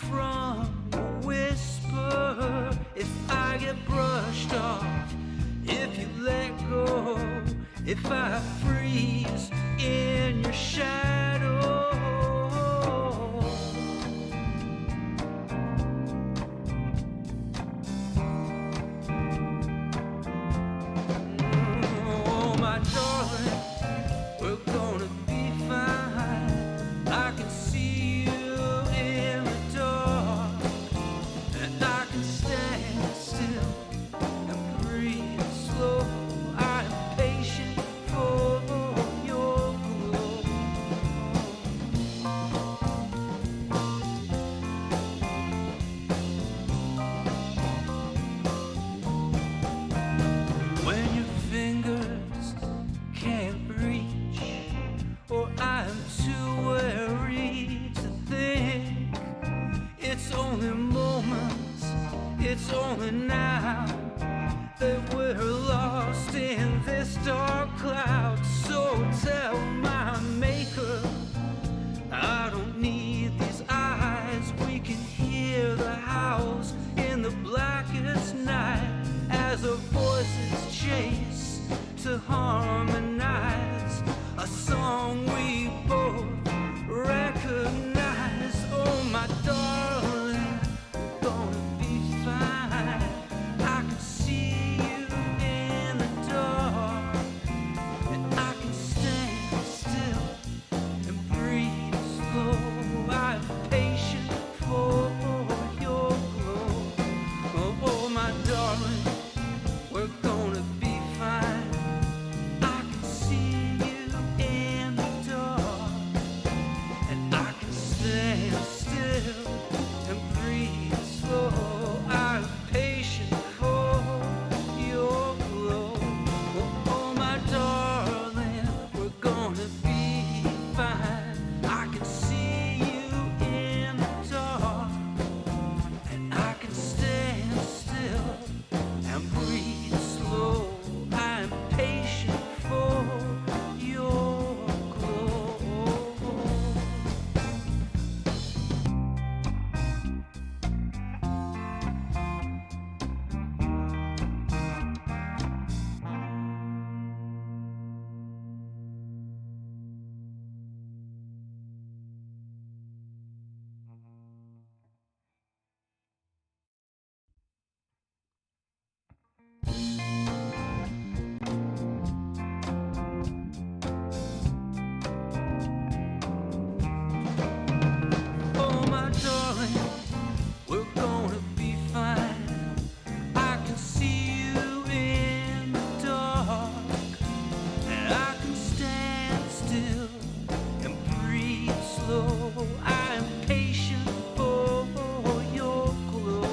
from a whisper. If I get brushed off, if you let go, if I freeze in your shadow. Oh, my darling, we're gonna be fine. I can see you in the dark, and I can stand still and breathe slow. I'm patient for your glow. When your fingers can't reach, or I'm too weary to think, it's only moments, it's only now that we're lost in this dark cloud. So tell my maker, I don't need these eyes. We can hear the howls in the blackest night as our voices chase to harmonize a song we both recognize. Oh, my darling, we're gonna be fine. I can see you in the dark, and I can stand still and breathe slow. I'm patient for your glow. Oh, my darling, we're gonna be fine. I can see you in the dark, and I can stand still and breathe slow. I'm patient for your glow. Oh, my darling, we're gonna be fine. I can see you in the dark, and I can stand still and breathe slow. I'm patient for your glow. Oh, my darling, we're gonna be fine. I can see you in the dark, and I can stand still and breathe slow. I'm patient for your glow.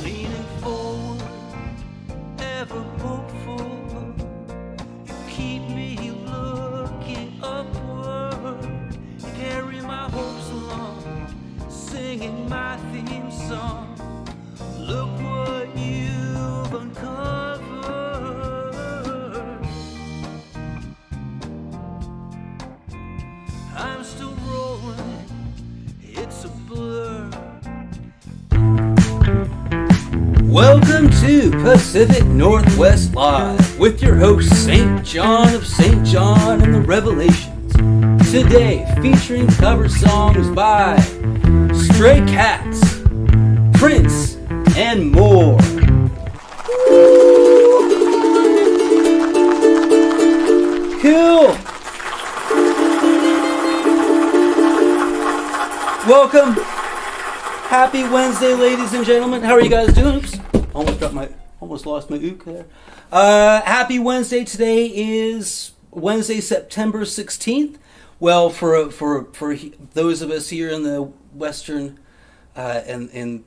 Leaning forward, ever hopeful, you keep me looking upward. Carry my hopes along, singing my theme song. Look what you've uncovered. I'm still rolling, it's a blur. Welcome to Pacific Northwest Live with your host St. John of St. John and the Revelations. Today featuring cover songs by Stray Cats, Prince, and more. Cool! Welcome! Happy Wednesday, ladies and gentlemen. How are you guys doing? Oops. Almost lost my ook there. Happy Wednesday. Today is Wednesday, September 16th. Well, for those of us here in the Western in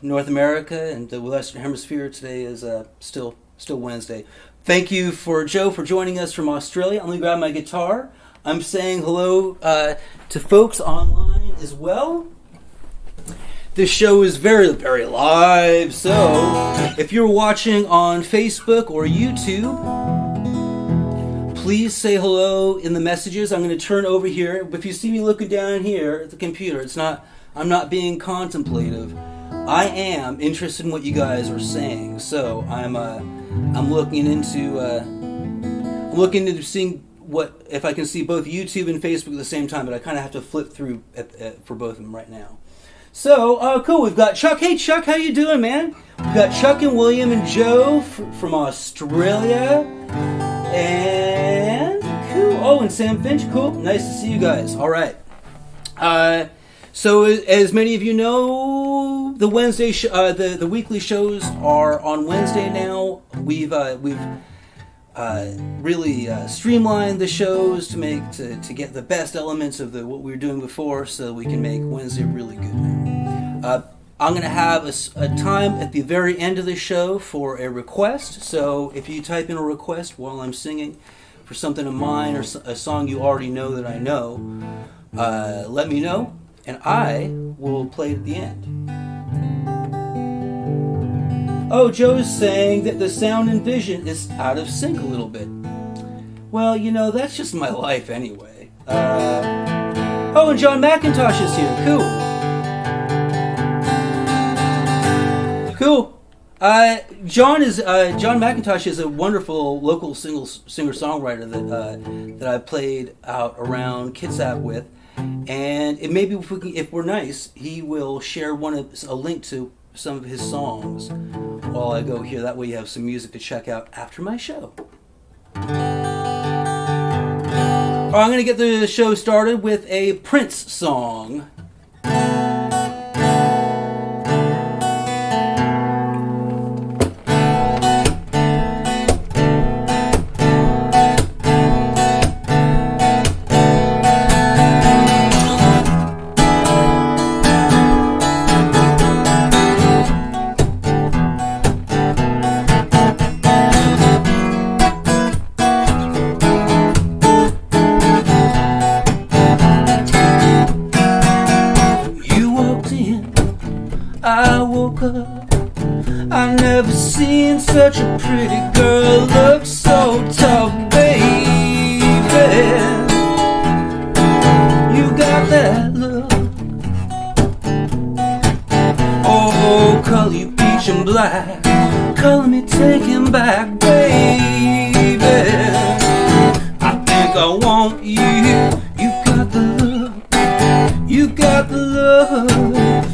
North America and the Western Hemisphere, today is still Wednesday. Thank you for Joe for joining us from Australia. I'm going to grab my guitar. I'm saying hello to folks online as well. This show is very, very live, so if you're watching on Facebook or YouTube, please say hello in the messages. I'm going to turn over here. If you see me looking down here at the computer, I'm not being contemplative. I am interested in what you guys are saying, so I'm looking into seeing what if I can see both YouTube and Facebook at the same time, but I kind of have to flip through for both of them right now. So, cool. We've got Chuck. Hey, Chuck, how you doing, man? We've got Chuck and William and Joe from Australia. And cool. Oh, and Sam Finch. Cool. Nice to see you guys. All right. So, as many of you know, the Wednesday, the weekly shows are on Wednesday now. We've really streamlined the shows to get the best elements of what we were doing before, so we can make Wednesday really good now. I'm going to have a time at the very end of the show for a request. So if you type in a request while I'm singing for something of mine or a song you already know that I know, let me know, and I will play it at the end. Oh, Joe's saying that the sound and vision is out of sync a little bit. Well, that's just my life anyway. Oh, and John McIntosh is here. Cool. Cool. John McIntosh is a wonderful local singer-songwriter that I played out around Kitsap with, and maybe if we're nice, he will share a link to some of his songs while I go here. That way you have some music to check out after my show. All right, I'm going to get the show started with a Prince song. I never seen such a pretty girl look so tough, baby. You got that look. Oh, color you peach and black, color me taken back, baby. I think I want you. You got the look. You got the love.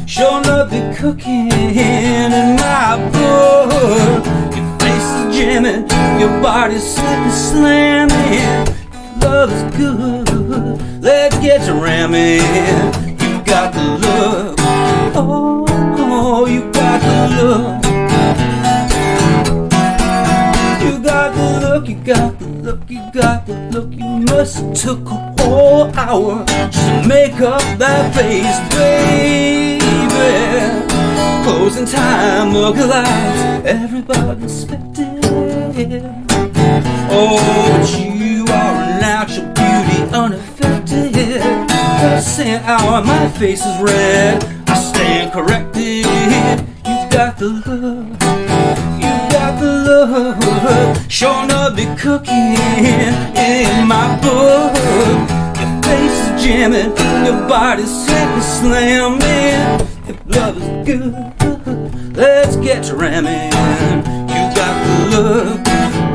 Sure love be cooking in my book. Your face is jamming, your body's slipping, slamming. Love is good, let's get to ramming. You got the love, oh, you got the love. You got the look, you got the look, you got the look. You must have took a whole hour just to make up that face, baby. Closing time, look alive, everybody expecting. Oh, but you are a natural beauty, unaffected. Just saying, hour, my face is red, I stand corrected. You got the love, you got the love. Sure enough be cooking in my book. Your face is jamming, your body's slipping, slamming. If love is good, let's get to ramming. You got the love,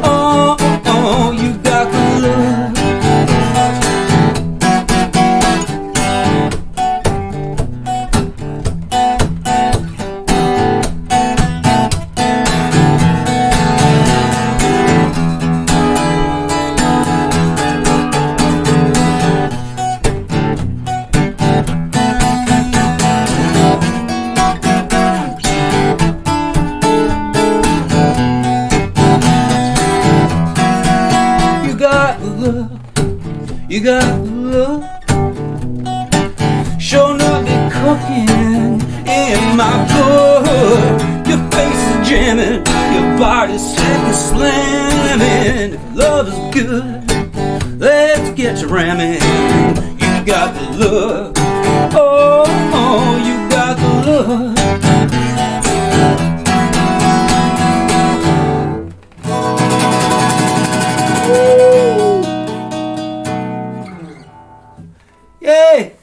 oh, oh, you got the love. You got the love, sure enough be cooking in my blood. Your face is jamming, your body's slipping, slamming. If love is good, let's get to ramming. You got the love, oh, oh, you got the love. Yay!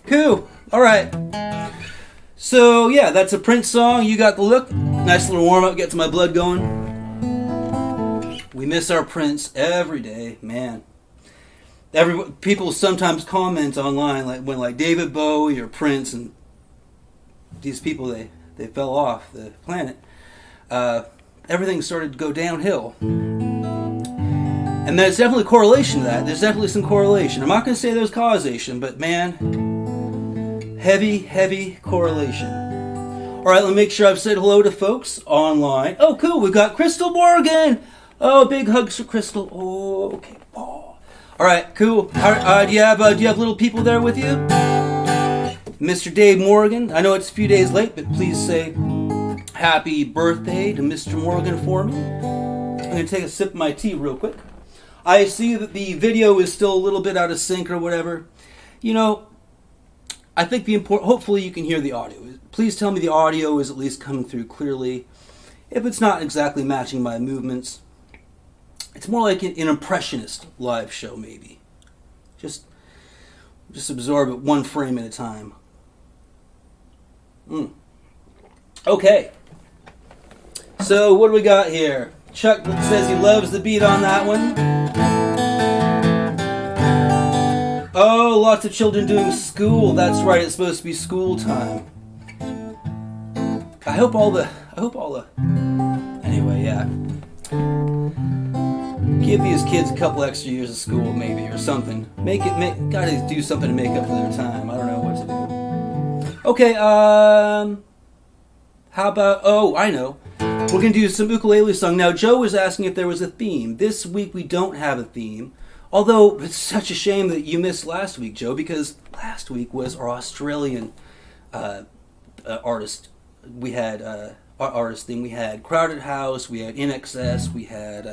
Cool. All right. So yeah, that's a Prince song. You got the look. Nice little warm up. Get to my blood going. We miss our Prince every day, man. People sometimes comment online like David Bowie or Prince and these people they fell off the planet. Everything started to go downhill. And there's definitely correlation to that. There's definitely some correlation. I'm not going to say there's causation, but man, heavy correlation. All right, let me make sure I've said hello to folks online. Oh, cool. We've got Crystal Morgan. Oh, big hugs for Crystal. Oh, okay. Oh. All right, cool. Do you have little people there with you? Mr. Dave Morgan. I know it's a few days late, but please say happy birthday to Mr. Morgan for me. I'm going to take a sip of my tea real quick. I see that the video is still a little bit out of sync or whatever. You know, I think hopefully you can hear the audio. Please tell me the audio is at least coming through clearly. If it's not exactly matching my movements, it's more like an impressionist live show maybe. Just absorb it one frame at a time. Okay. So what do we got here? Chuck says he loves the beat on that one. Oh, lots of children doing school. That's right, it's supposed to be school time. I hope all the anyway, yeah. Give these kids a couple extra years of school maybe or something. Gotta do something to make up for their time. I don't know what to do. Okay, how about, I know. We're going to do some ukulele song. Now, Joe was asking if there was a theme. This week we don't have a theme. Although, it's such a shame that you missed last week, Joe, because last week was our Australian artist. We had our artist thing. We had Crowded House. We had In Excess. We had...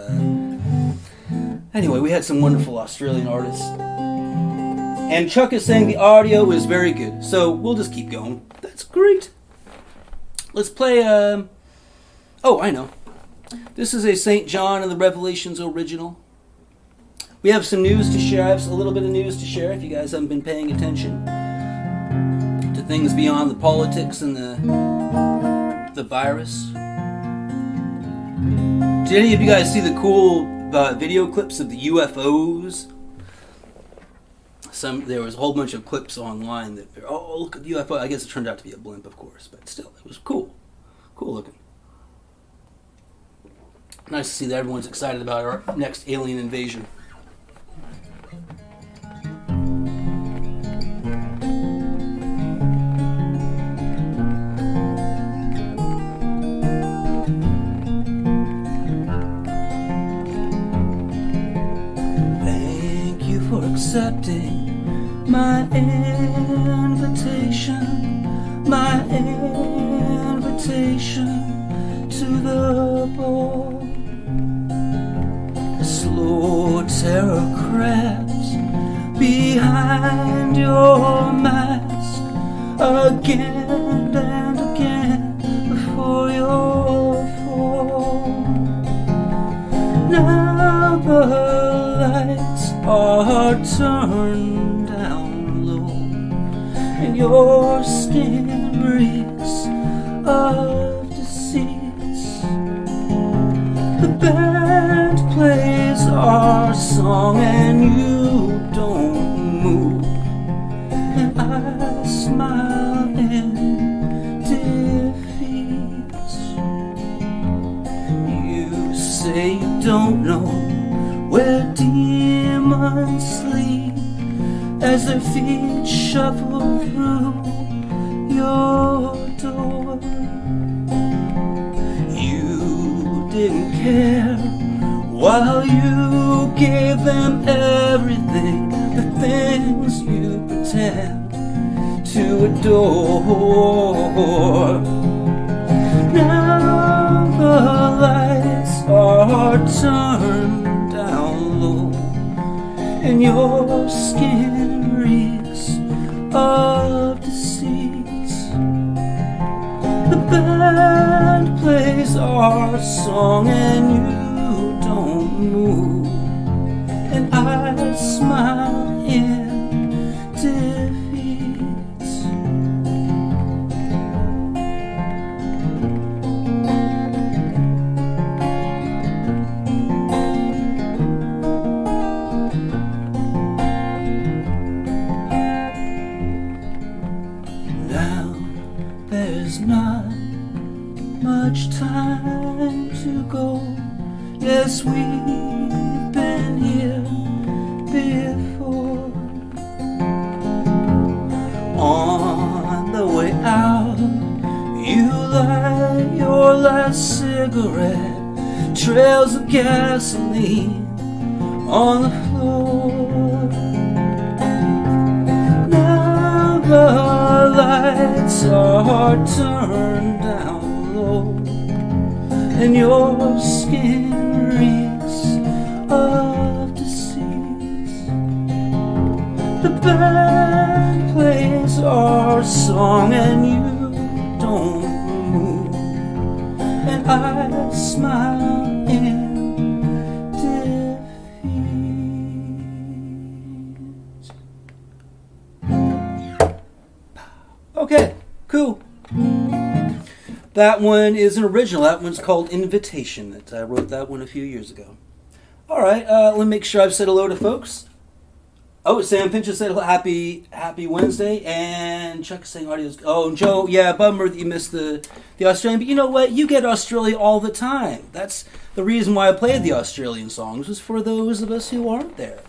Anyway, we had some wonderful Australian artists. And Chuck is saying the audio is very good. So, we'll just keep going. That's great. Let's play... Oh, I know. This is a St. John and the Revelations original. We have some news to share. I have a little bit of news to share if you guys haven't been paying attention to things beyond the politics and the virus. Did any of you guys see the cool video clips of the UFOs? There was a whole bunch of clips online that, oh, look at the UFO. I guess it turned out to be a blimp, of course, but still, it was cool. Cool looking. Nice to see that everyone's excited about our next alien invasion. Thank you for accepting my invitation to the ball. Slow terror crept behind your mask again and again before your fall. Now the lights are turned down low and your skin reeks of deceits. The band plays our song and you don't move, and I smile in defeat. You say you don't know where demons sleep as their feet shuffle through your door. You didn't care while you gave them everything, the things you pretend to adore. Now the lights are turned down low and your skin reeks of deceit. our song and you don't move, and I smile in defeat. Now there's not much time to go. Yes, we've been here before. On the way out, you light your last cigarette. Trails of gasoline on the floor. Now the lights are turned down low, and your skin reeks of disease. The band plays our song and you don't move, and I smile in defeat. Okay, cool. That one is an original. That one's called Invitation. I wrote that one a few years ago. All right, let me make sure I've said hello to folks. Oh, Sam Finch said happy Wednesday, and Chuck is saying audio. Oh, Joe, yeah, bummer that you missed the Australian. But you know what? You get Australia all the time. That's the reason why I played the Australian songs, was for those of us who aren't there.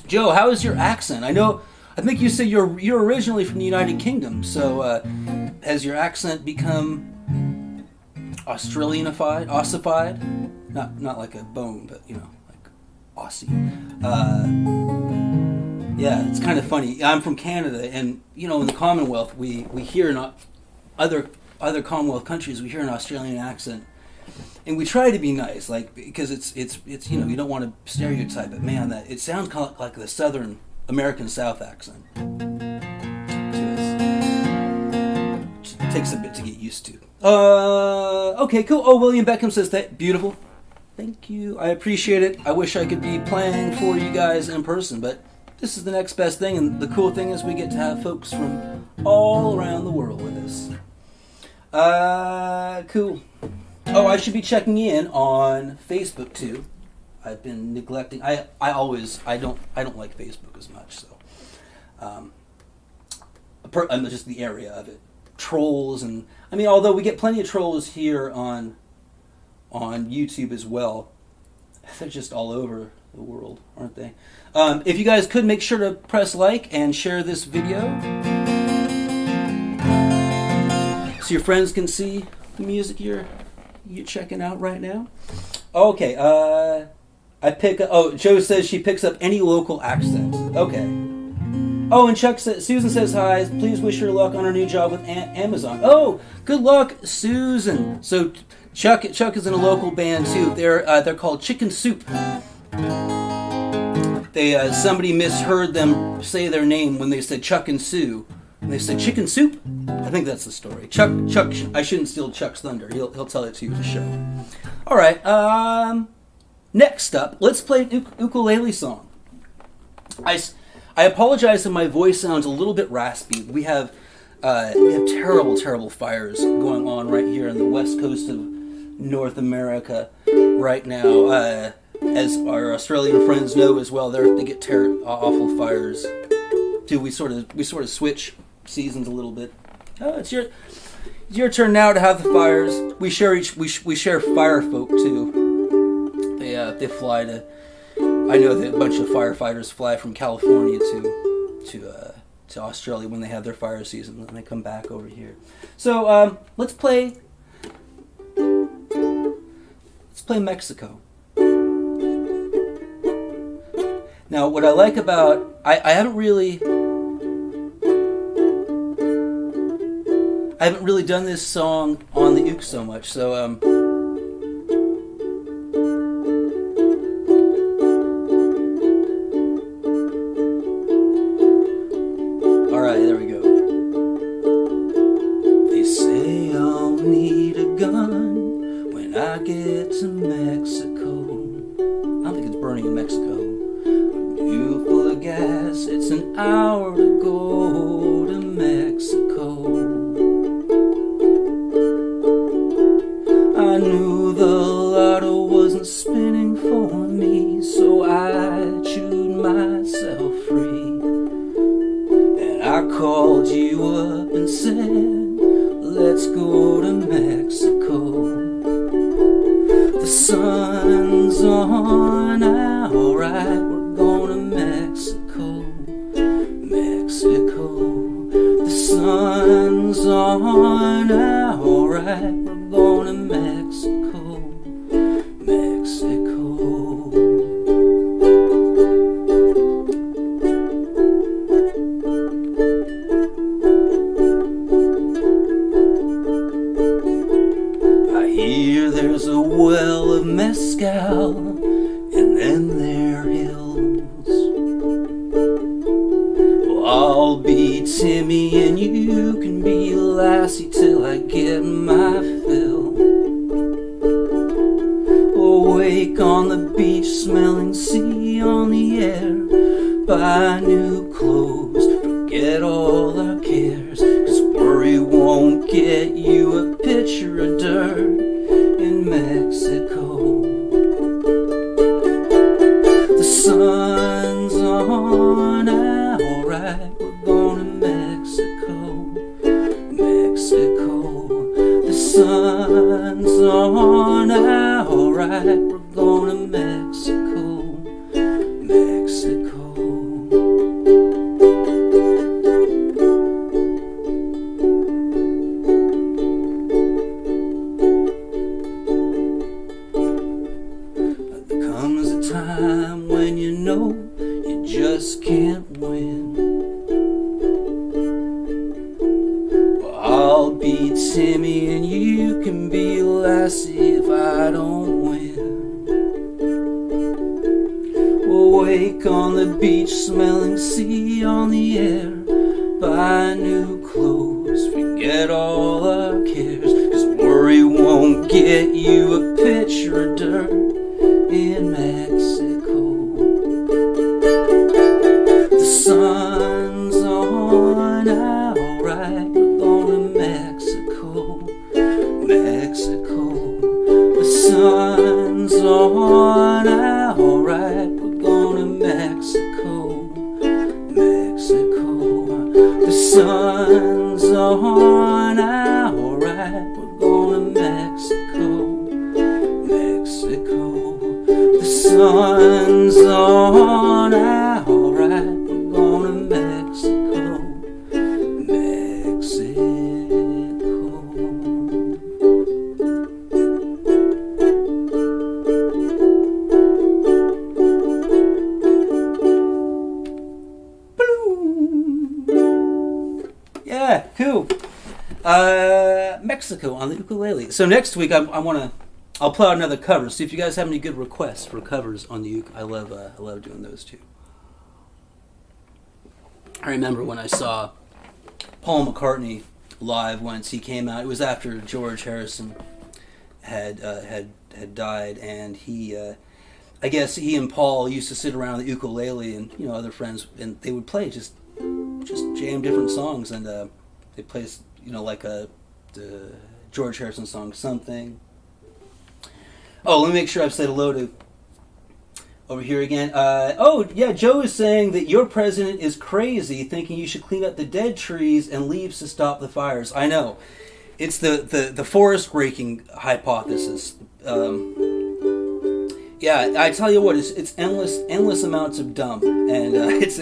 Joe, how is your accent? I think you said you're originally from the United Kingdom, so has your accent become Australianified, ossified? Not like a bone, but like Aussie. Yeah, it's kind of funny. I'm from Canada, and in the Commonwealth, we hear in other Commonwealth countries, we hear an Australian accent, and we try to be nice, like, because it's you don't want to stereotype, but man, that it sounds kind of like the Southern American South accent. It takes a bit to get used to. Okay, cool. Oh, William Beckham says that. Beautiful. Thank you. I appreciate it. I wish I could be playing for you guys in person, but this is the next best thing, and the cool thing is we get to have folks from all around the world with us. Cool. Oh, I should be checking in on Facebook too. I've been neglecting. I don't like Facebook as much. So, just the area of it, trolls, and although we get plenty of trolls here on YouTube as well, they're just all over the world, aren't they? If you guys could make sure to press like and share this video, so your friends can see the music you're checking out right now. Okay. Joe says she picks up any local accent. Okay. Oh, and Susan says hi. Please wish her luck on her new job with Amazon. Oh, good luck, Susan. So Chuck is in a local band too. They're called Chicken Soup. Somebody misheard them say their name when they said Chuck and Sue. And they said Chicken Soup. I think that's the story. Chuck. I shouldn't steal Chuck's thunder. He'll tell it to you at the show. All right. Next up, let's play an ukulele song. I apologize if my voice sounds a little bit raspy. We have terrible fires going on right here on the west coast of North America right now. As our Australian friends know as well, they get awful fires too. We sort of switch seasons a little bit. Oh, it's your turn now to have the fires. We share fire folk too. They fly to. I know that a bunch of firefighters fly from California to Australia when they have their fire season, and they come back over here. So let's play Mexico. Now, what I like about I haven't really done this song on the uke so much, so there we go. They say I'll need a gun Mexico. You full of gas, it's an hour to go to Mexico. I knew the lotto wasn't spinning for me, so I chewed myself free. And I called you up and said, let's go to Mexico. The sun's on now, alright, we're going to Mexico. Mexico. The sun's on now, alright, we're going to Mexico. Mexico. I hear there's a well of mezcal, and then there are hills. Well, I'll be Timmy and you can be Lassie till I get my fill. Awake on the beach, smelling sea on the air. Buy new clothes, forget all our cares, 'cause worry won't get you a pitcher of dirt in Mexico. The sun's on now, alright, we're going to Mexico. Mexico. The sun's on now, alright, we're going to Mexico. Mexico. There comes a time when you know you just can't win. Well, I'll be Timmy and you can be Lassie if I don't win. Awake on the beach, smelling sea on the air. Buy new clothes, forget all our cares, 'cause worry won't get you a pitcher of dirt in Mexico. The sun's on now, alright, we're going to Mexico. Mexico. The sun's on now, alright, we're going to Mexico. Mexico. The sun's on now, alright, we're going to Mexico. Mexico. The sun's on now, alright, we're going to Mexico. Mexico. Yeah, cool. Mexico on the ukulele. So next week I'll play out another cover. See if you guys have any good requests for covers on the uke. I love doing those too. I remember when I saw Paul McCartney live once. He came out. It was after George Harrison had died, and I guess he and Paul used to sit around the ukulele and other friends, and they would play just jam different songs, and they play like the George Harrison song Something. Oh, let me make sure I've said hello to over here again. Oh yeah, Joe is saying that your president is crazy, thinking you should clean up the dead trees and leaves to stop the fires. I know, it's the forest breaking hypothesis. Yeah, I tell you what, it's endless amounts of dumb, and it's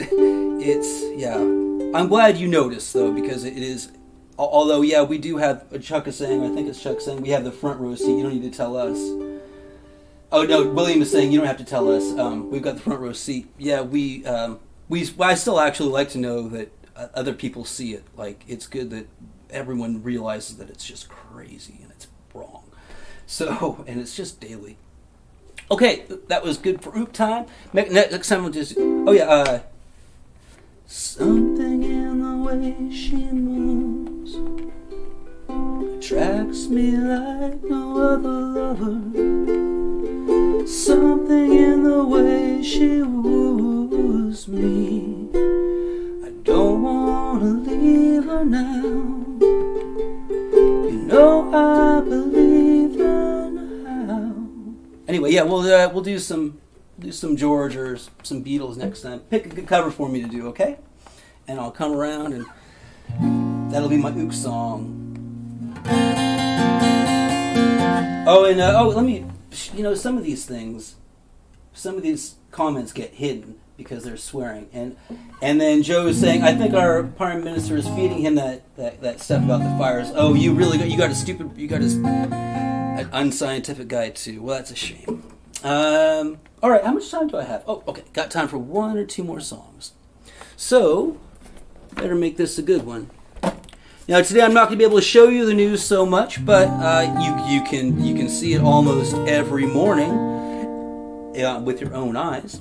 yeah. I'm glad you noticed though, because it is. Although yeah, we do have. Chuck is saying, I think it's Chuck saying, we have the front row seat. You don't need to tell us. Oh no, William is saying you don't have to tell us. We've got the front row seat. Yeah, I still actually like to know that other people see it. Like, it's good that everyone realizes that it's just crazy and it's wrong. So, and it's just daily. Okay, that was good for Ook time. Next time we'll just... Oh yeah, something in the way she moves attracts me like no other lover. Something in the way she woos me. I don't wanna leave her now. You know I believe in how. Anyway, yeah, we'll do some George or some Beatles next time. Pick a good cover for me to do, okay? And I'll come around and that'll be my ook song. Oh, and let me. Some of these comments get hidden because they're swearing, and then Joe is saying, I think our prime minister is feeding him that stuff about the fires. Oh, you got an unscientific guy too. Well, that's a shame. All right, how much time do I have? Oh, okay, got time for one or two more songs. So, better make this a good one. Now today I'm not going to be able to show you the news so much, but you can see it almost every morning with your own eyes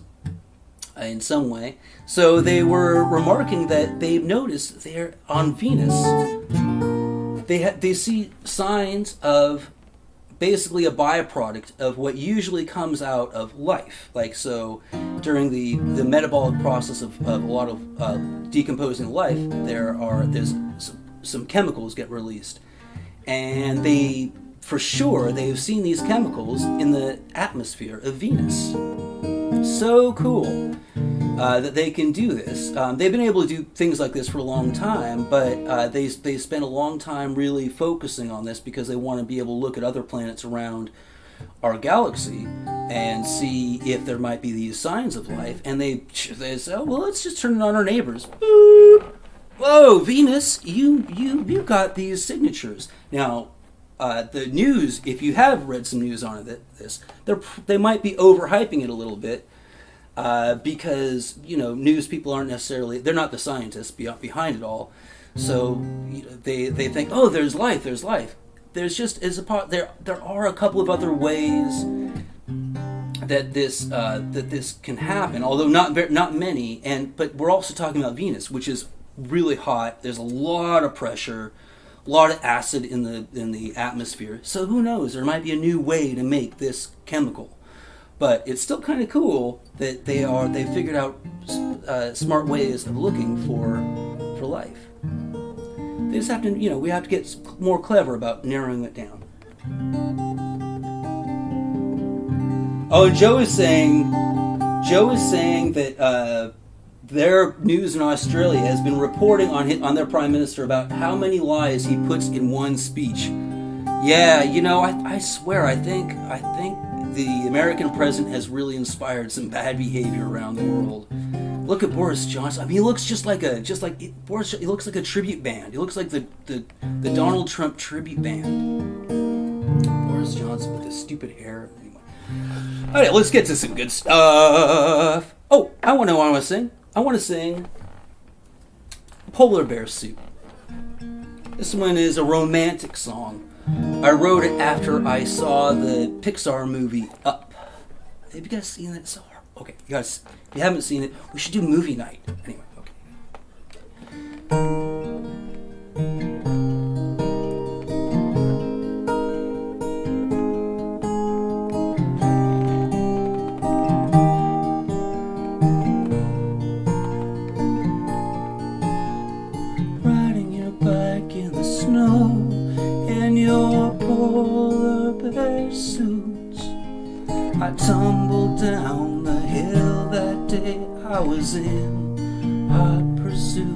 in some way. So they were remarking that they've noticed they're on Venus. They see signs of basically a byproduct of what usually comes out of life. Like, so during the metabolic process of a lot of decomposing life, there's some chemicals get released, and they've seen these chemicals in the atmosphere of Venus. So cool that they can do this. They've been able to do things like this for a long time, but they spent a long time really focusing on this because they want to be able to look at other planets around our galaxy and see if there might be these signs of life. And they say, oh, well, let's just turn it on our neighbors. Boop. Whoa, Venus, you got these signatures. Now, the news, if you have read some news on this, they might be overhyping it a little bit because, news people aren't necessarily, they're not the scientists behind it all. So they think, oh, there's life. There's just, there are a couple of other ways that this can happen, although not many. But we're also talking about Venus, which is really hot. There's a lot of pressure, a lot of acid in the atmosphere. So who knows? There might be a new way to make this chemical. But it's still kind of cool that they figured out smart ways of looking for life. They just have to, we have to get more clever about narrowing it down. Oh, and Joe is saying that their news in Australia has been reporting on their prime minister about how many lies he puts in one speech. Yeah, I swear, I think the American president has really inspired some bad behavior around the world. Look at Boris Johnson. I mean, he looks he looks like a tribute band. He looks like the Donald Trump tribute band. Boris Johnson with his stupid hair. Anyway. All right, let's get to some good stuff. Oh, I want to sing. I want to sing Polar Bear Suit. This one is a romantic song. I wrote it after I saw the Pixar movie Up. Have you guys seen that? So okay, you guys, if you haven't seen it, we should do movie night. Anyway, okay. Riding your bike in the snow in your polar bear suits. I tumbled down the hill that day. I was in hot pursuit.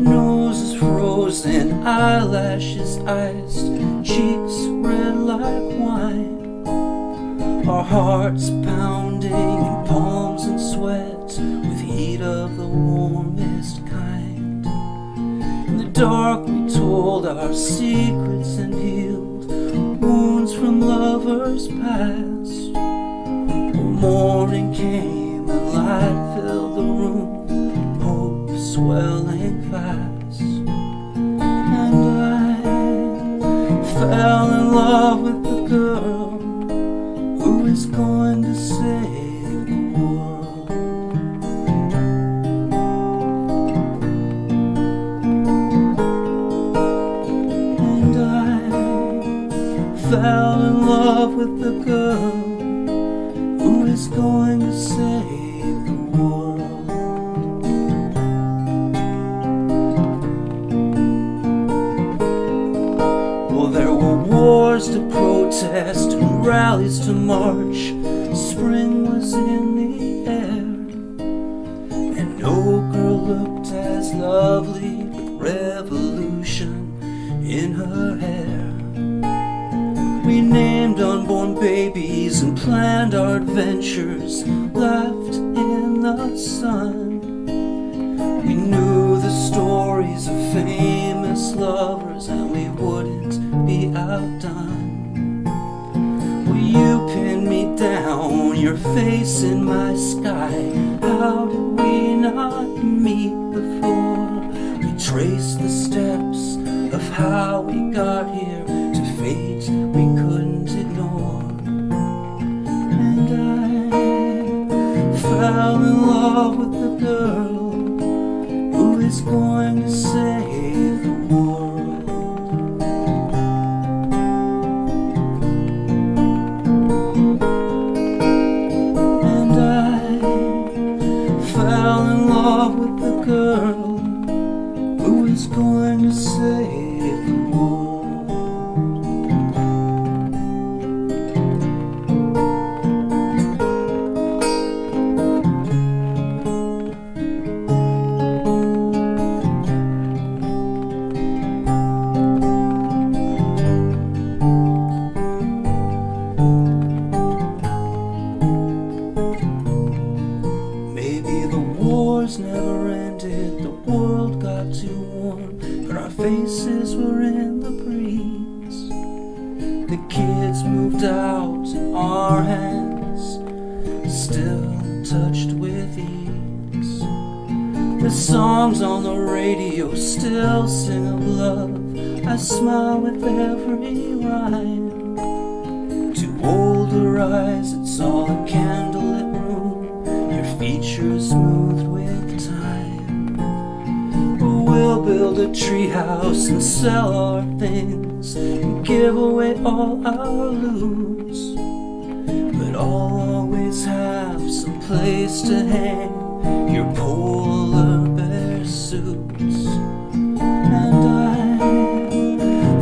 Nose is frozen, eyelashes iced, cheeks red like wine. Our hearts pounding in palms and sweat with heat of the warmest kind. In the dark we told our secrets and healed wounds from lovers past. Morning came and light filled the room, hope swelling fast. And I fell in love with the girl who is going to save the world. And I fell in love with the girl going to save the world? Well, there were wars to protest and rallies to march. Spring was in the air, and no girl looked as lovely with revolution in her hair. We named unborn babies and planned our adventures, laughed in the sun. We knew the stories of famous lovers, and we wouldn't be outdone. Will you pin me down, your face in my sky? How did we not meet before? We traced the steps of how we got here to fate we couldn't ignore. And I fell in love with the girl who is going to save the world. And I fell in love with the girl who is going to save the world. Maybe the wars never ended, the world got too warm, but our faces were in the breeze. The kids moved out and our hands still touched with ease. The songs on the radio still sing of love. I smile with every rhyme. To older eyes, it's all a candlelit room, your features smoothed with time. We'll build a treehouse and sell our things and give away all our loot, but I'll always have some place to hang your polar bear suits. And I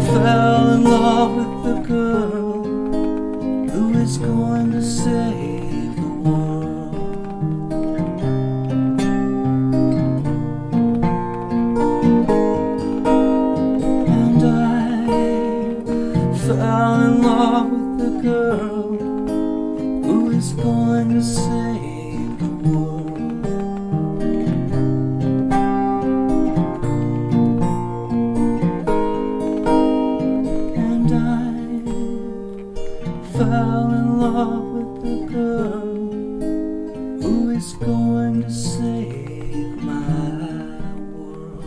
fell in love with the girl who is going to save the world. And I fell in love with the girl who is going to save the world. And I fell in love with the girl who is going to save my world.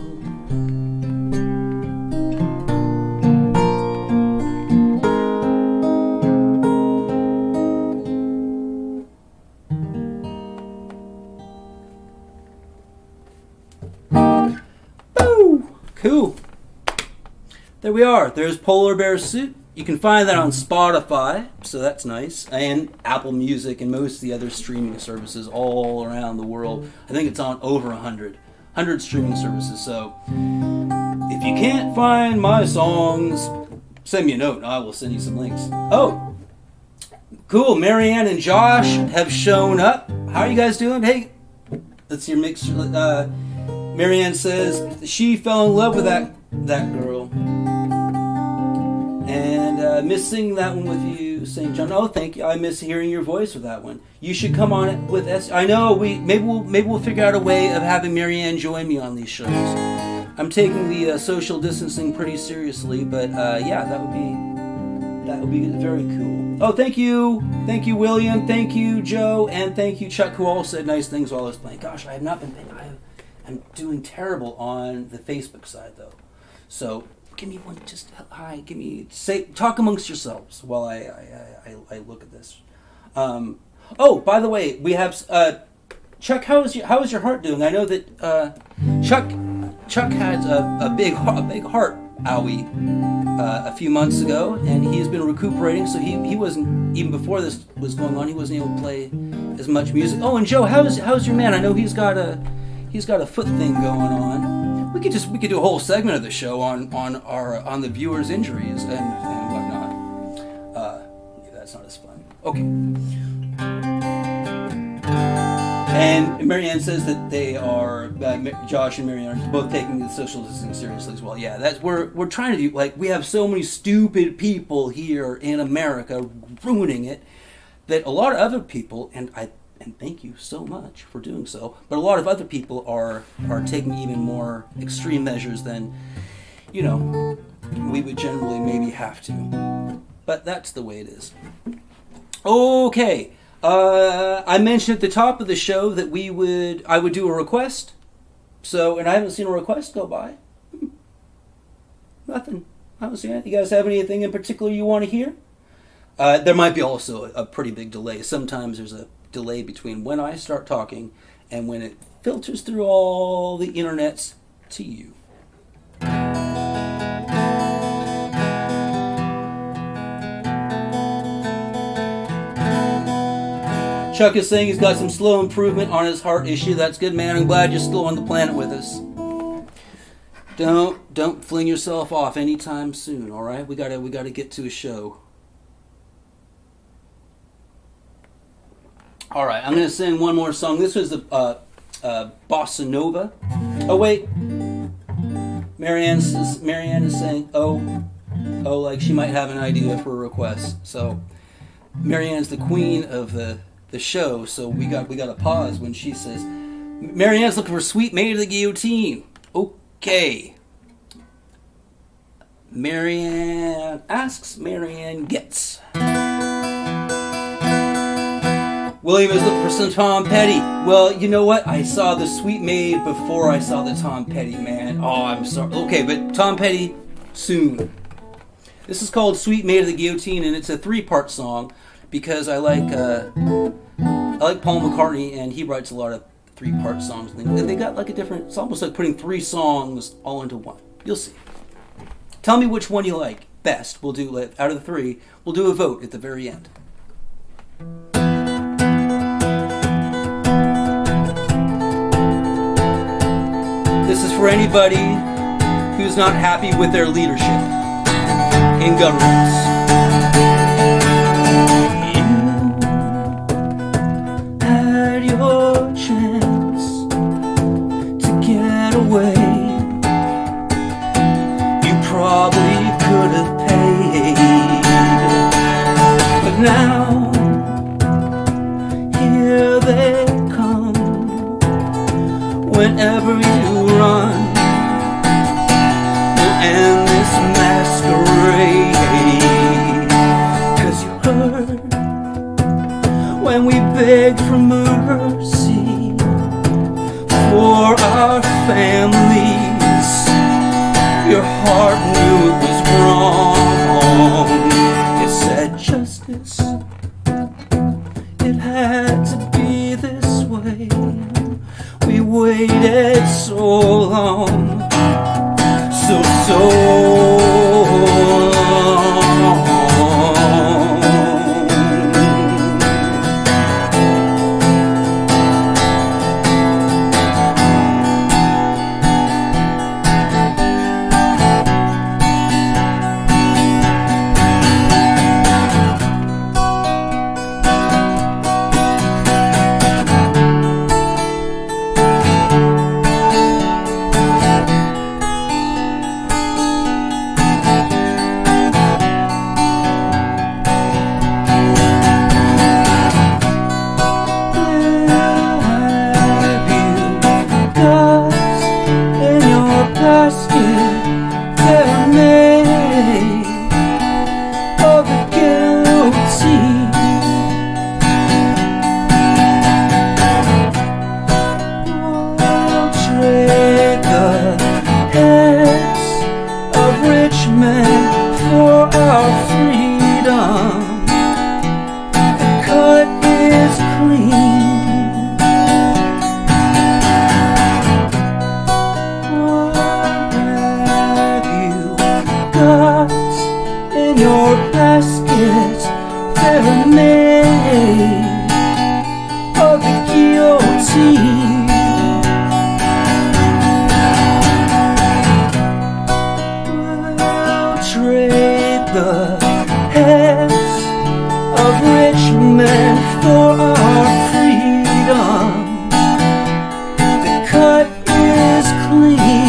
Boo! Cool. There we are. There's Polar Bear Suit. You can find that on Spotify, so that's nice, and Apple Music and most of the other streaming services all around the world. I think it's on over 100 streaming services. So if you can't find my songs, send me a note and I will send you some links. Oh, cool. Marianne and Josh have shown up. How are you guys doing? Hey, that's your mix. Marianne says she fell in love with that girl. And missing that one with you, St. John. Oh, thank you. I miss hearing your voice with that one. You should come on it with S. I know maybe we'll figure out a way of having Marianne join me on these shows. I'm taking the social distancing pretty seriously, but yeah, that would be very cool. Oh, thank you, William. Thank you, Joe, and thank you, Chuck, who all said nice things while I was playing. Gosh, I have not been playing. I'm doing terrible on the Facebook side though, so. Give me one, just hi. Talk amongst yourselves while I look at this. Oh, by the way, we have Chuck. How is your heart doing? I know that Chuck has a big heart. Owie. a few months ago, and he's been recuperating. So he wasn't, even before this was going on, he wasn't able to play as much music. Oh, and Joe, how's your man? I know he's got a foot thing going on. We could do a whole segment of the show on the viewers' injuries and whatnot. Yeah, that's not as fun. Okay. And Marianne says that they are, Josh and Marianne are both taking the social distancing seriously as well. Yeah, that's we're trying to do. Like, we have so many stupid people here in America ruining it that a lot of other people, and thank you so much for doing so, but a lot of other people are taking even more extreme measures than, we would generally maybe have to. But that's the way it is. Okay. I mentioned at the top of the show that I would do a request. So, and I haven't seen a request go by. Nothing. I haven't seen it. You guys have anything in particular you want to hear? There might be also a pretty big delay. Sometimes there's a delay between when I start talking and when it filters through all the internets to you. Chuck is saying he's got some slow improvement on his heart issue. That's good, man. I'm glad you're still on the planet with us. Don't fling yourself off anytime soon, all right? We gotta get to a show. All right, I'm gonna sing one more song. This was the Bossa Nova. Oh wait, Marianne is saying oh, like she might have an idea for a request. So Marianne's the queen of the show, so we got to pause when she says Marianne's looking for Sweet Maid of the Guillotine. Okay. Marianne asks, Marianne gets. William is looking for some Tom Petty. Well, you know what? I saw the Sweet Maid before I saw the Tom Petty, man. Oh, I'm sorry. Okay, but Tom Petty soon. This is called Sweet Maid of the Guillotine, and it's a 3-part song because I like Paul McCartney, and he writes a lot of 3-part songs. And they got like a different. It's almost like putting 3 songs all into one. You'll see. Tell me which one you like best. We'll do out of the 3. We'll do a vote at the very end. This is for anybody who's not happy with their leadership in governments. Away. You probably could have paid, but now here they come. Whenever you run, we'll end this masquerade. 'Cause you heard when we begged for mercy for our families, your heart knew it was wrong. It said justice, it had to be this way. We waited so long, so long. the heads of rich men for our freedom. The cut is clean.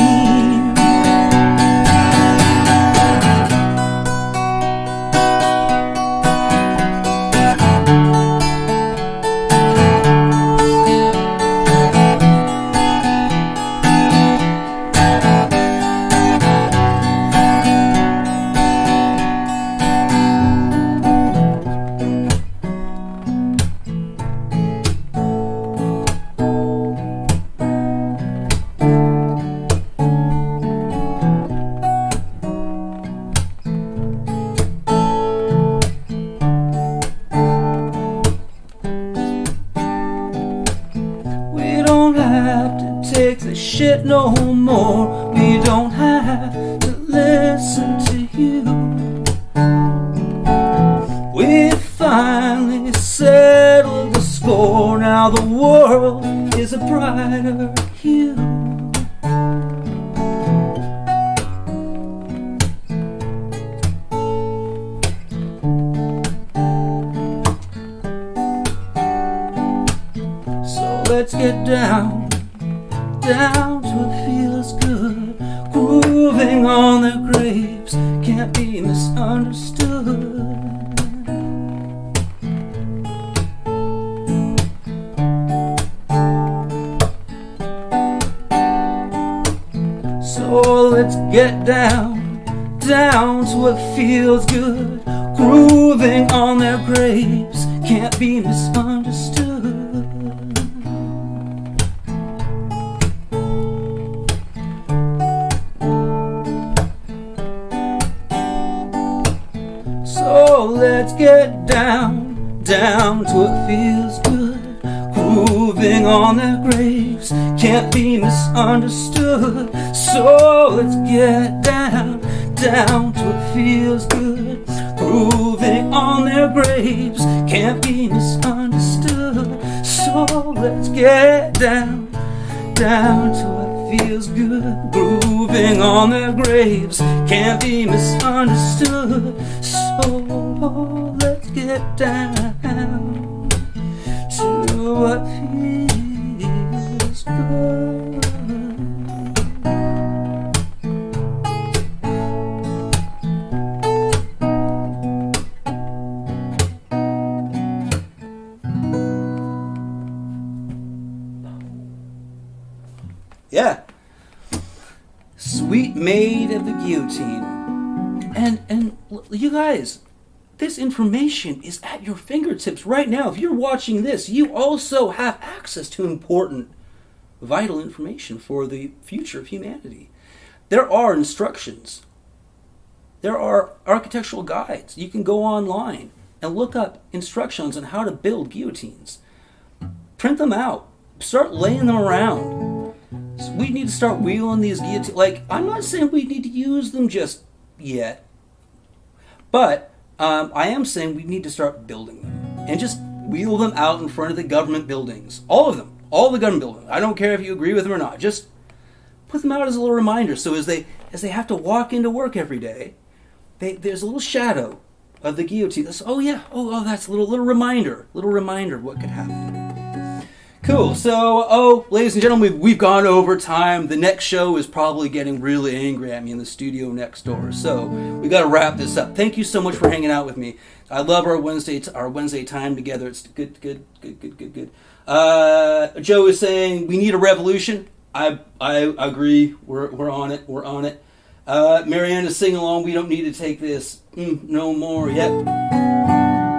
Take the shit no more. We don't have to listen to you. We finally settled the score. Now the world is a brighter hue. So let's get down to what feels good. Grooving on their graves can't be misunderstood. So let's get down to what feels good. Grooving on their graves can't be misunderstood. So let's get down to what feels good. Grooving on their graves can't be misunderstood. So let's get down to what feels good. Grooving on their graves can't be misunderstood. So let's get down to what feels good. Grooving on their graves can't be misunderstood. So let's get down to what feels good. Yeah. Sweet maid of the guillotine. And you guys, this information is at your fingertips right now. If you're watching this, you also have access to important, vital information for the future of humanity. There are instructions. There are architectural guides. You can go online and look up instructions on how to build guillotines. Print them out. Start laying them around. So we need to start wheeling these guillotines. Like, I'm not saying we need to use them just yet, but I am saying we need to start building them and just wheel them out in front of the government buildings. All of them. All the government buildings. I don't care if you agree with them or not. Just put them out as a little reminder. So as they have to walk into work every day, there's a little shadow of the guillotine. That's, oh yeah, oh that's a little reminder of what could happen. Cool. So, ladies and gentlemen, we've gone over time. The next show is probably getting really angry at me in the studio next door. So we got to wrap this up. Thank you so much for hanging out with me. I love our Wednesday time together. It's good. Joe is saying we need a revolution. I agree. We're on it. Marianne is singing along. We don't need to take this no more yet.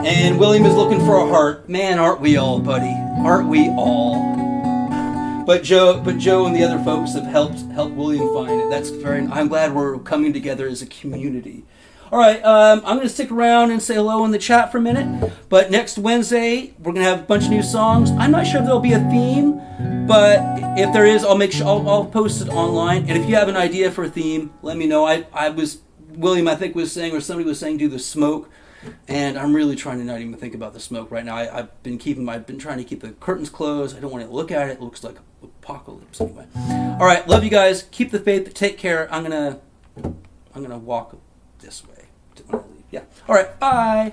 And William is looking for a heart. Man, aren't we all, buddy? Aren't we all? But Joe and the other folks have helped William find it. That's very. I'm glad we're coming together as a community. All right, I'm going to stick around and say hello in the chat for a minute. But next Wednesday, we're going to have a bunch of new songs. I'm not sure if there'll be a theme, but if there is, I'll make sure I'll post it online. And if you have an idea for a theme, let me know. William, I think, was saying, or somebody was saying, do the smoke. And I'm really trying to not even think about the smoke right now. I've been trying to keep the curtains closed. I don't want to look at it. It looks like an apocalypse anyway. All right, love you guys. Keep the faith. Take care. I'm gonna walk this way. Yeah. All right, bye.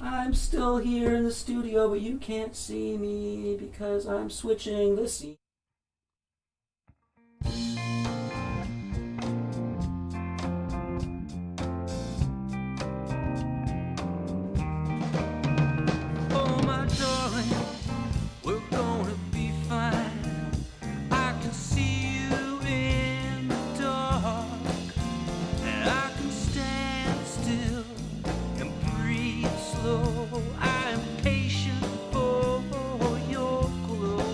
I'm still here in the studio, but you can't see me because I'm switching the scene. Oh, my darling, we're gonna be fine. I can see you in the dark, and I can stand still and breathe slow. I am patient for your glow.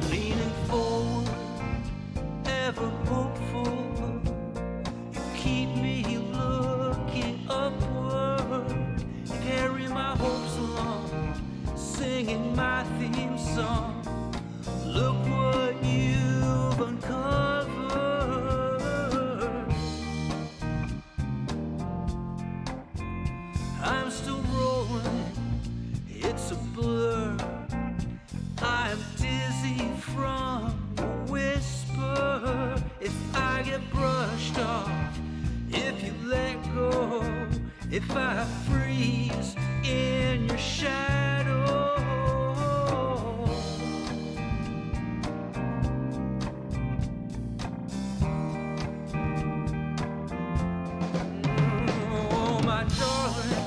Leaning forward, ever hopeful, you keep me looking upward. You carry my hopes along, singing my theme song. Look what you've uncovered. I'm still rolling, it's a blur. I'm dizzy from the whisper. If I get brushed off, if you let go, if I freeze in your shadow. Oh, my darling,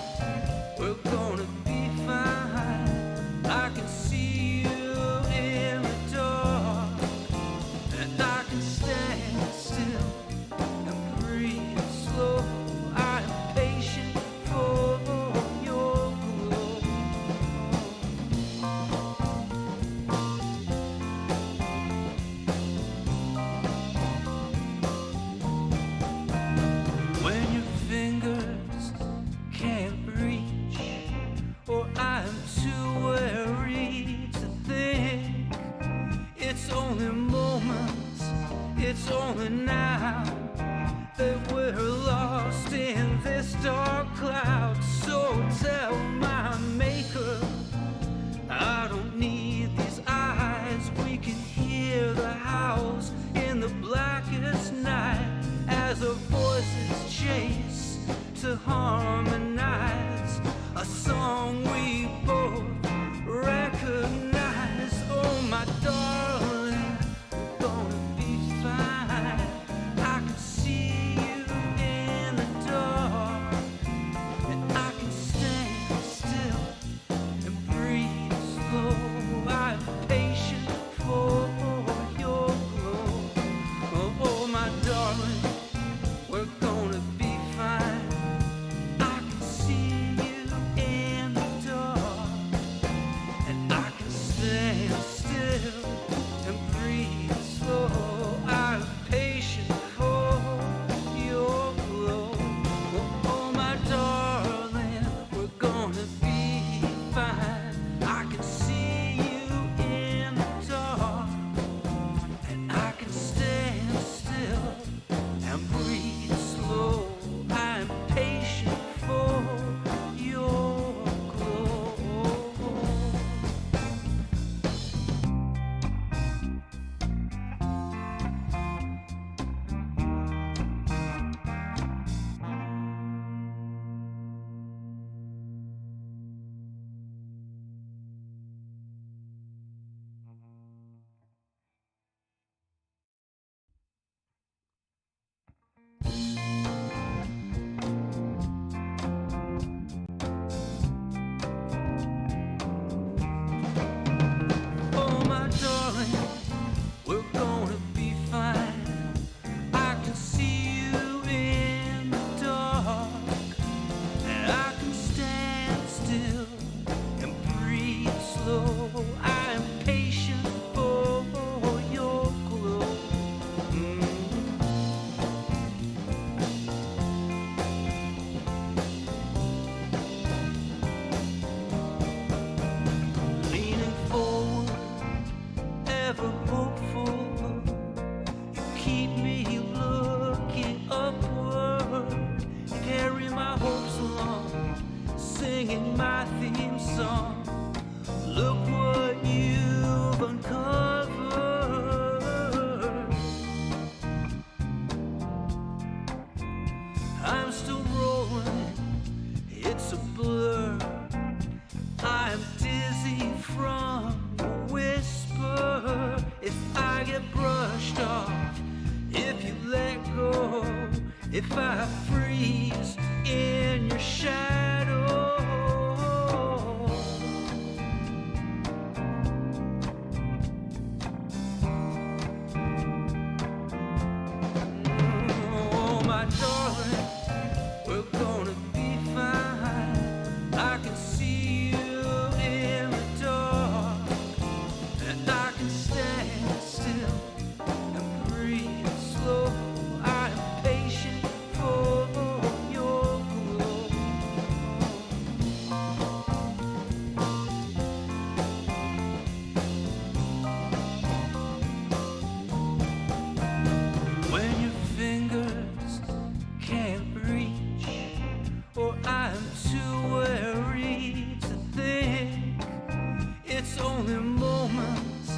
we're gonna be fine. I can see you in the dark, and I can stand still and breathe slow. I'm patient for your Look what you've uncovered. I'm still rolling, it's a blur. I'm dizzy from the whisper. If I get brushed off, if you let go, if I freeze in your shadow. Oh, my darling, we're gonna be fine. I can see you in the dark, and I can stand still and breathe slow. I'm patient for your glow. When your fingers can't reach, or I'm too weary to think, it's only moments,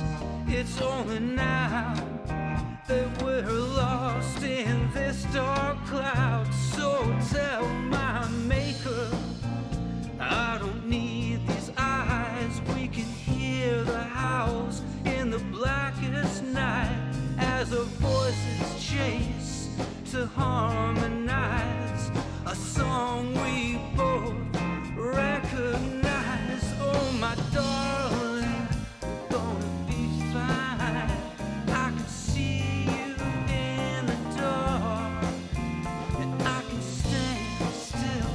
it's only now that we're lost in this dark cloud. So tell my maker, I don't need these eyes. We can hear the howls in the blackest night as our voices chase to harmonize a song we both recognize. Oh, my darling, we're gonna be fine. I can see you in the dark, and I can stand still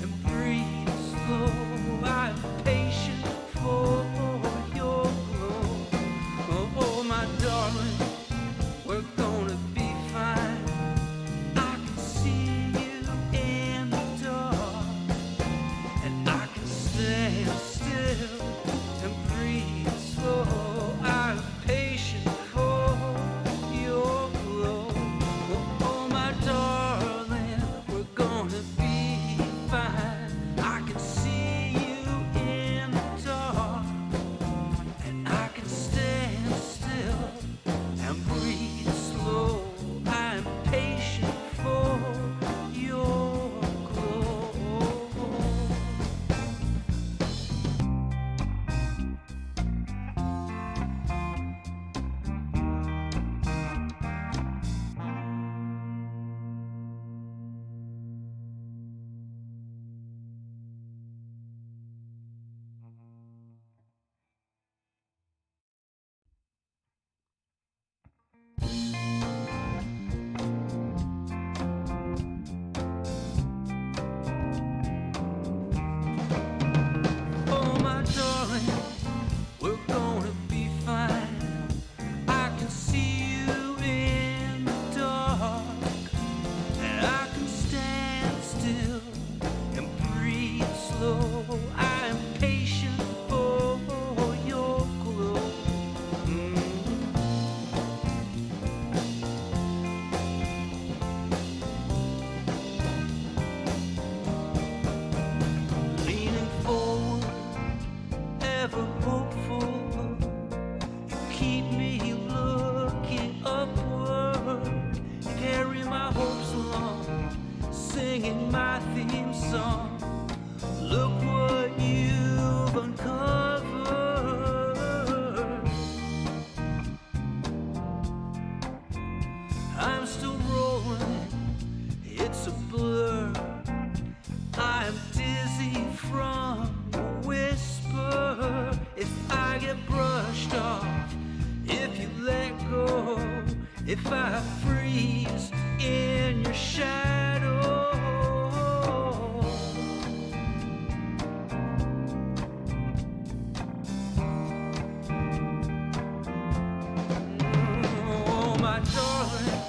and breathe slow. I'm patient for your glow. Oh, oh, my darling, we're gonna be fine. I can see you in the dark, and I can stand still and breathe slow. I'm patient for your glow. Oh, oh, my darling, we're gonna be fine. I can see you in the dark, and I can stand still and breathe slow. I'm patient for your glow. Oh, my darling, we're gonna be fine. I can see you in the dark, and I can stand still and breathe slow. I'm patient for your glow. Leaning forward, ever hopeful, you keep me looking upward. Carry my hopes along, singing my theme song. Look what you've uncovered. I'm still rolling, it's a blur. I'm dizzy from the whisper. If I get brushed off, if you let go, if I freeze in your shadow. Oh, my darling,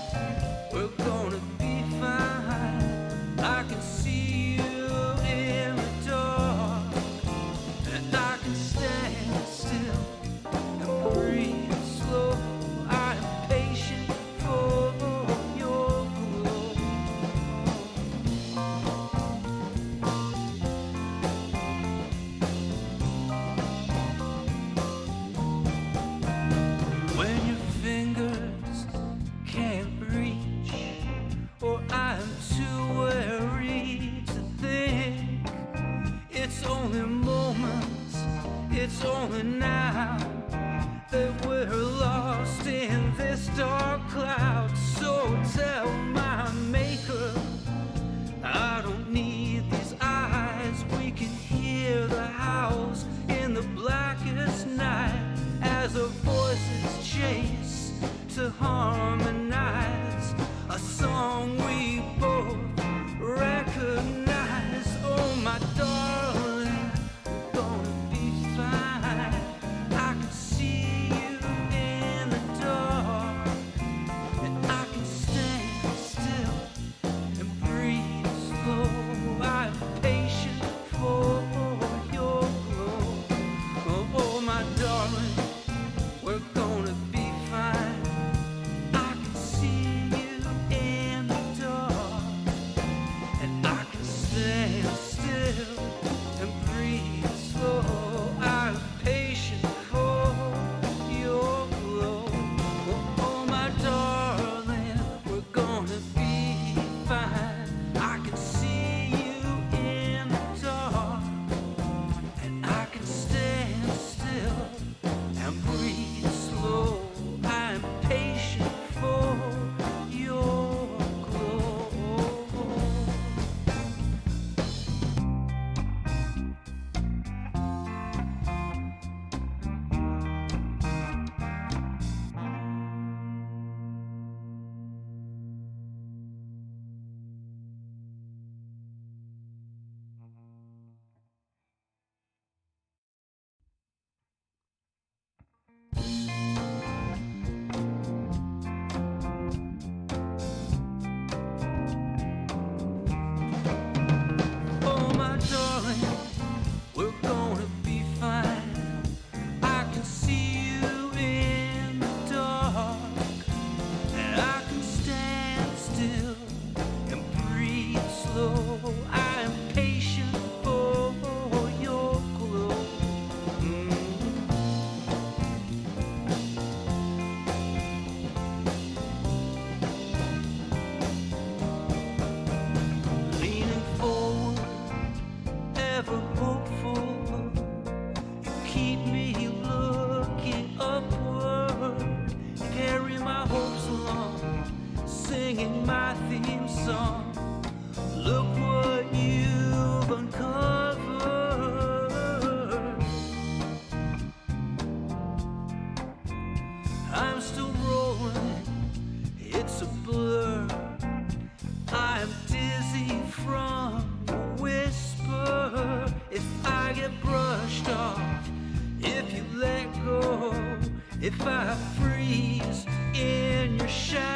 we're gonna be fine. I can see you in the dark, and I can stand still and breathe slow. I'm patient for your glow. knowing now that we're lost in this dark cloud. So tell my maker, I don't need these eyes. We can hear the howls in the blackest night as our voices chase to harmonize a song we both recognize. Oh my darling, we're gonna be fine. I can see you in the dark, and I can stand still and breathe slow. I'm patient for your glow. Oh my darling, we're gonna be fine. I can see you in the dark, and I can stand still and breathe slow. I'm patient for your glow. Oh my darling, we're gonna be fine. I can see you in the dark, and I can stand still and breathe slow. I'm patient for your glow. Oh my darling, we're gonna be fine. I can see you in the dark, and I can stand still and breathe slow. I am patient for your glow. Leaning forward, ever hopeful, you keep me looking upward. Carry my hopes along, singing my theme song. Look what you've uncovered. I'm still rolling, it's a blur. I'm dizzy from the whisper. If I get brushed off, if you let go, if I freeze in your shadow,